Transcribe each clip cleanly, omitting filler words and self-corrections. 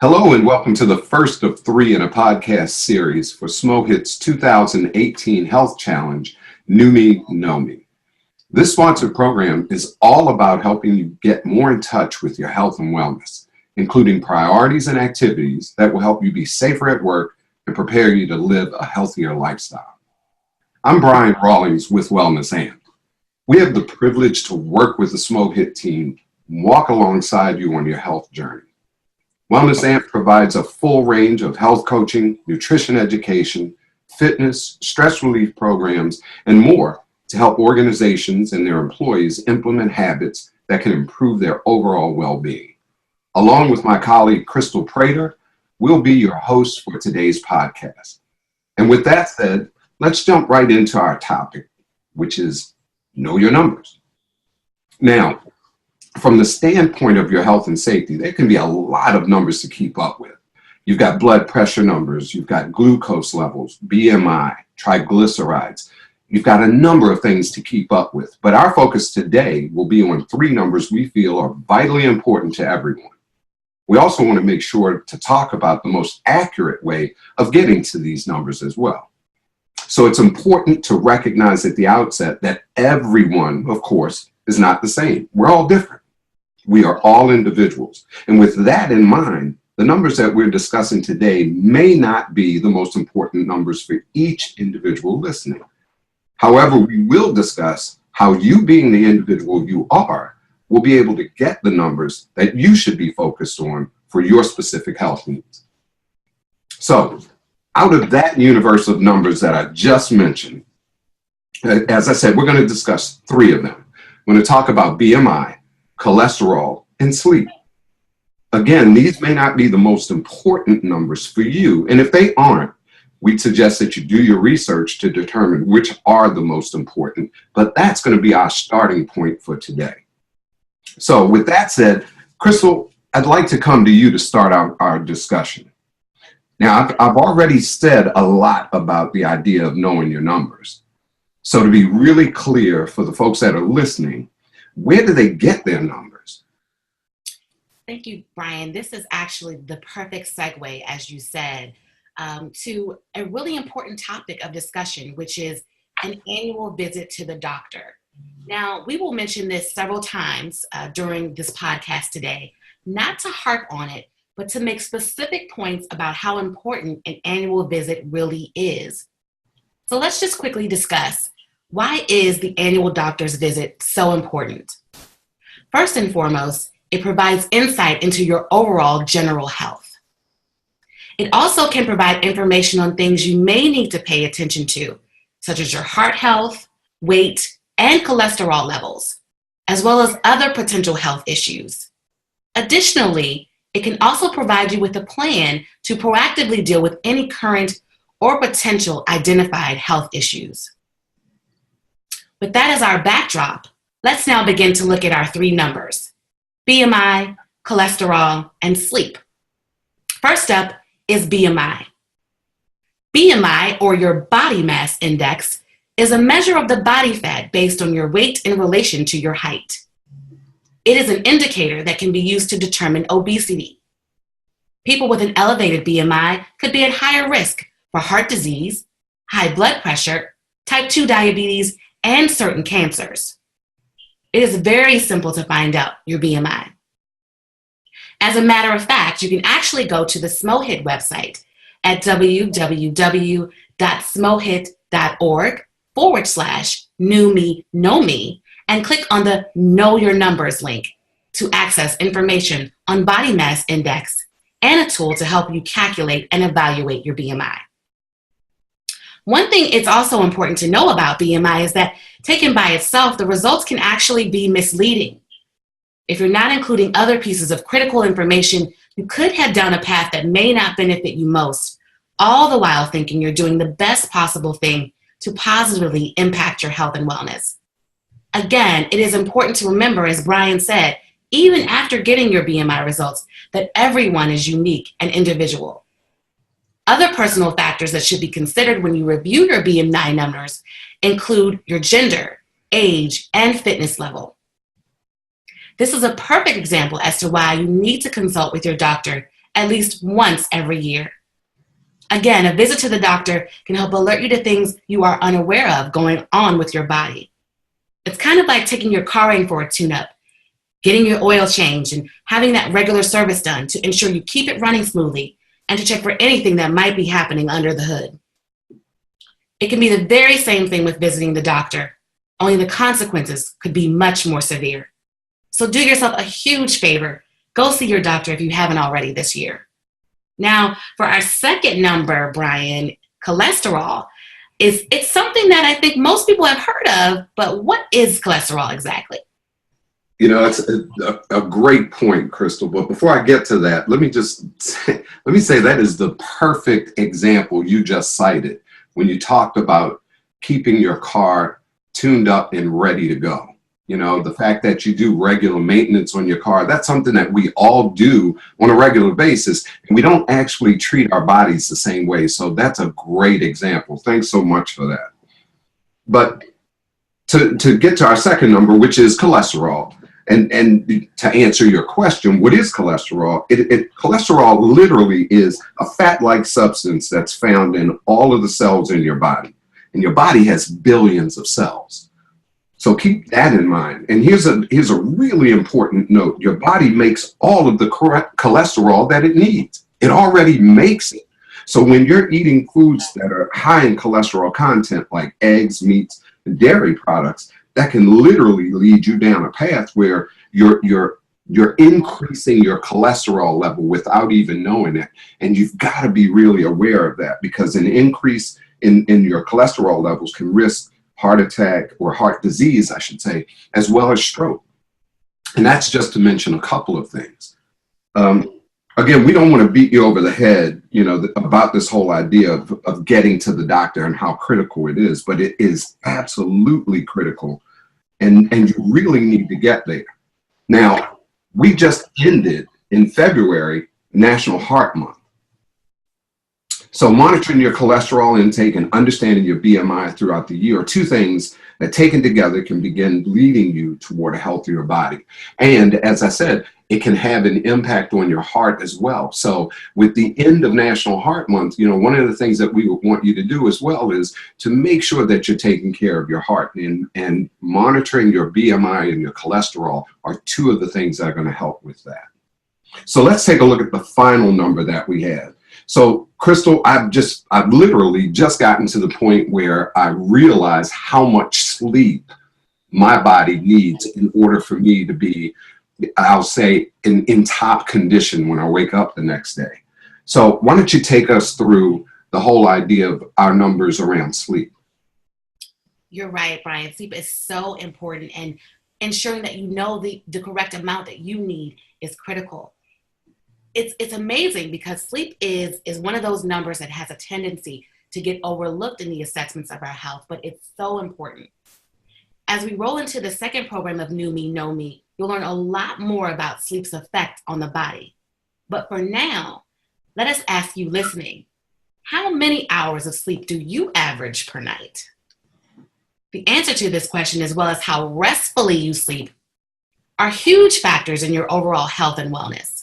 Hello and welcome to the first of three in a podcast series for SMOHIT's 2018 Health Challenge, New Me, Know Me. This sponsored program is all about helping you get more in touch with your health and wellness, including priorities and activities that will help you be safer at work and prepare you to live a healthier lifestyle. I'm Brian Rawlings with Wellness Amp. We have the privilege to work with the SMOHIT team and walk alongside you on your health journey. Wellness Amp provides a full range of health coaching, nutrition education, fitness, stress relief programs, and more to help organizations and their employees implement habits that can improve their overall well-being. Along with my colleague, Crystal Prater, we'll be your hosts for today's podcast. And with that said, let's jump right into our topic, which is know your numbers. Now, from the standpoint of your health and safety, there can be a lot of numbers to keep up with. You've got blood pressure numbers, you've got glucose levels, BMI, triglycerides. You've got a number of things to keep up with. But our focus today will be on three numbers we feel are vitally important to everyone. We also want to make sure to talk about the most accurate way of getting to these numbers as well. So it's important to recognize at the outset that everyone, of course, is not the same. We're all different. We are all individuals. And with that in mind, the numbers that we're discussing today may not be the most important numbers for each individual listening. However, we will discuss how you, being the individual you are, will be able to get the numbers that you should be focused on for your specific health needs. So, out of that universe of numbers that I just mentioned, as I said, we're going to discuss three of them. We're going to talk about BMI, cholesterol, and sleep. Again, these may not be the most important numbers for you, and if they aren't, we'd suggest that you do your research to determine which are the most important, but that's going to be our starting point for today. So with that said, Crystal, I'd like to come to you to start our discussion. Now, I've already said a lot about the idea of knowing your numbers. So to be really clear for the folks that are listening, where do they get their numbers? Thank you, Brian. This is actually the perfect segue, as you said, to a really important topic of discussion, which is an annual visit to the doctor. Now, we will mention this several times during this podcast today, not to harp on it, but to make specific points about how important an annual visit really is. So let's just quickly discuss, why is the annual doctor's visit so important? First and foremost, it provides insight into your overall general health. It also can provide information on things you may need to pay attention to, such as your heart health, weight, and cholesterol levels, as well as other potential health issues. Additionally, it can also provide you with a plan to proactively deal with any current or potential identified health issues. With that as our backdrop, let's now begin to look at our three numbers: BMI, cholesterol, and sleep. First up is BMI. BMI, or your body mass index, is a measure of the body fat based on your weight in relation to your height. It is an indicator that can be used to determine obesity. People with an elevated BMI could be at higher risk for heart disease, high blood pressure, type 2 diabetes, and certain cancers. It is very simple to find out your BMI. As a matter of fact, you can actually go to the SMOHIT website at www.smohit.org/New Me, Know Me, and click on the Know Your Numbers link to access information on body mass index and a tool to help you calculate and evaluate your BMI. One thing it's also important to know about BMI is that taken by itself, the results can actually be misleading. If you're not including other pieces of critical information, you could head down a path that may not benefit you most, all the while thinking you're doing the best possible thing to positively impact your health and wellness. Again, it is important to remember, as Brian said, even after getting your BMI results, that everyone is unique and individual. Other personal factors that should be considered when you review your BMI numbers include your gender, age, and fitness level. This is a perfect example as to why you need to consult with your doctor at least once every year. Again, a visit to the doctor can help alert you to things you are unaware of going on with your body. It's kind of like taking your car in for a tune-up, getting your oil changed, and having that regular service done to ensure you keep it running smoothly and to check for anything that might be happening under the hood. It can be the very same thing with visiting the doctor, only the consequences could be much more severe. So do yourself a huge favor. Go see your doctor if you haven't already this year. Now, for our second number, Brian, cholesterol, it's something that I think most people have heard of, but what is cholesterol exactly? It's a great point, Crystal. But before I get to that, let me say that is the perfect example you just cited when you talked about keeping your car tuned up and ready to go. The fact that you do regular maintenance on your car, that's something that we all do on a regular basis, and we don't actually treat our bodies the same way. So that's a great example. Thanks so much for that. But to get to our second number, which is cholesterol, and to answer your question, what is cholesterol? Cholesterol literally is a fat-like substance that's found in all of the cells in your body. And your body has billions of cells. So keep that in mind. And here's a really important note. Your body makes all of the correct cholesterol that it needs. It already makes it. So when you're eating foods that are high in cholesterol content, like eggs, meats, and dairy products, that can literally lead you down a path where you're increasing your cholesterol level without even knowing it. And you've got to be really aware of that, because an increase in your cholesterol levels can risk heart attack, or heart disease, I should say, as well as stroke. And that's just to mention a couple of things. Again, we don't want to beat you over the head, about this whole idea of getting to the doctor and how critical it is, but it is absolutely critical, and you really need to get there. Now, we just ended in February National Heart Month. So monitoring your cholesterol intake and understanding your BMI throughout the year are two things that taken together can begin leading you toward a healthier body. And as I said, it can have an impact on your heart as well. So with the end of National Heart Month, one of the things that we would want you to do as well is to make sure that you're taking care of your heart, and monitoring your BMI and your cholesterol are two of the things that are going to help with that. So let's take a look at the final number that we have. So Crystal, I've literally just gotten to the point where I realize how much sleep my body needs in order for me to be, I'll say, in top condition when I wake up the next day. So why don't you take us through the whole idea of our numbers around sleep? You're right, Brian. Sleep is so important, and ensuring that you know the correct amount that you need is critical. It's amazing, because sleep is one of those numbers that has a tendency to get overlooked in the assessments of our health, but it's so important. As we roll into the second program of New Me, Know Me, you'll learn a lot more about sleep's effect on the body. But for now, let us ask you listening, how many hours of sleep do you average per night? The answer to this question, as well as how restfully you sleep, are huge factors in your overall health and wellness.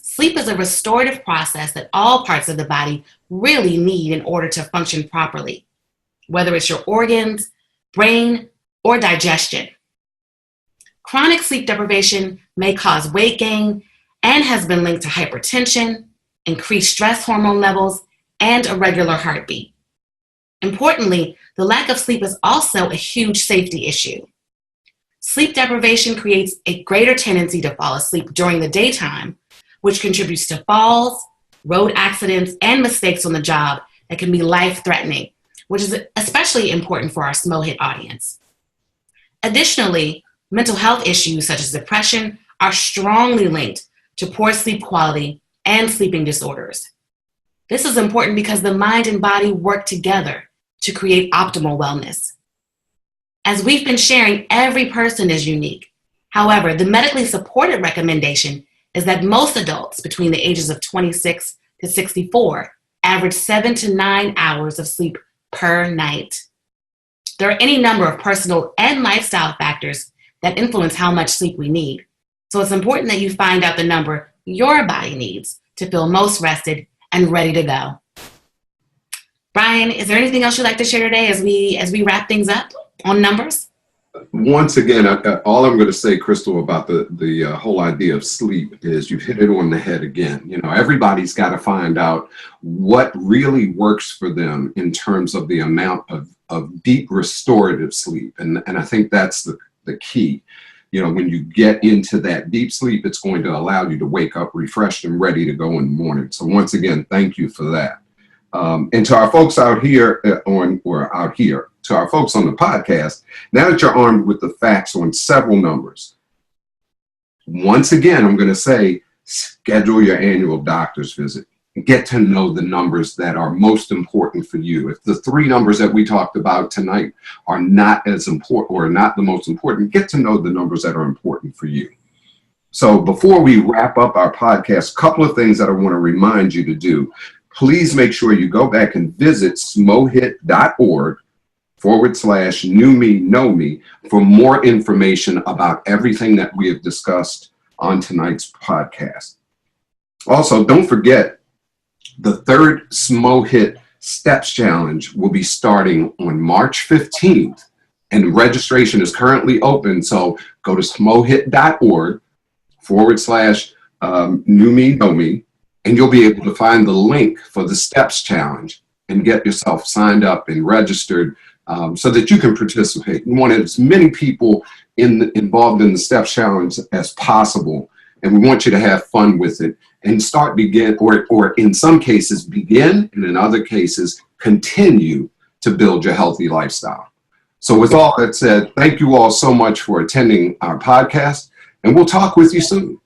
Sleep is a restorative process that all parts of the body really need in order to function properly, whether it's your organs, brain, or digestion. Chronic sleep deprivation may cause weight gain and has been linked to hypertension, increased stress hormone levels, and irregular heartbeat. Importantly, the lack of sleep is also a huge safety issue. Sleep deprivation creates a greater tendency to fall asleep during the daytime, which contributes to falls, road accidents, and mistakes on the job that can be life-threatening, which is especially important for our SMOHIT audience. Additionally, mental health issues such as depression are strongly linked to poor sleep quality and sleeping disorders. This is important because the mind and body work together to create optimal wellness. As we've been sharing, every person is unique. However, the medically supported recommendation is that most adults between the ages of 26 to 64 average 7 to 9 hours of sleep per night. There are any number of personal and lifestyle factors that influence how much sleep we need. So it's important that you find out the number your body needs to feel most rested and ready to go. Brian, is there anything else you'd like to share today as we wrap things up on numbers? Once again, all I'm going to say, Crystal, about the whole idea of sleep is you've hit it on the head again. You know, everybody's got to find out what really works for them in terms of the amount of deep restorative sleep. And I think that's the key. You know, when you get into that deep sleep, it's going to allow you to wake up refreshed and ready to go in the morning. So once again, thank you for that. And to our folks out here to our folks on the podcast, now that you're armed with the facts on several numbers, once again, I'm going to say, schedule your annual doctor's visit. Get to know the numbers that are most important for you. If the three numbers that we talked about tonight are not as important or not the most important, get to know the numbers that are important for you. So before we wrap up our podcast, a couple of things that I want to remind you to do. Please make sure you go back and visit smohit.org/new me, know me for more information about everything that we have discussed on tonight's podcast. Also, don't forget, the third SMOHIT Steps Challenge will be starting on March 15th, and registration is currently open. So go to smohit.org/new me, know me, and you'll be able to find the link for the Steps Challenge and get yourself signed up and registered so that you can participate. We want as many people involved in the Steps Challenge as possible, and we want you to have fun with it and or in some cases begin, and in other cases continue to build your healthy lifestyle. So with all that said, thank you all so much for attending our podcast, and we'll talk with you soon.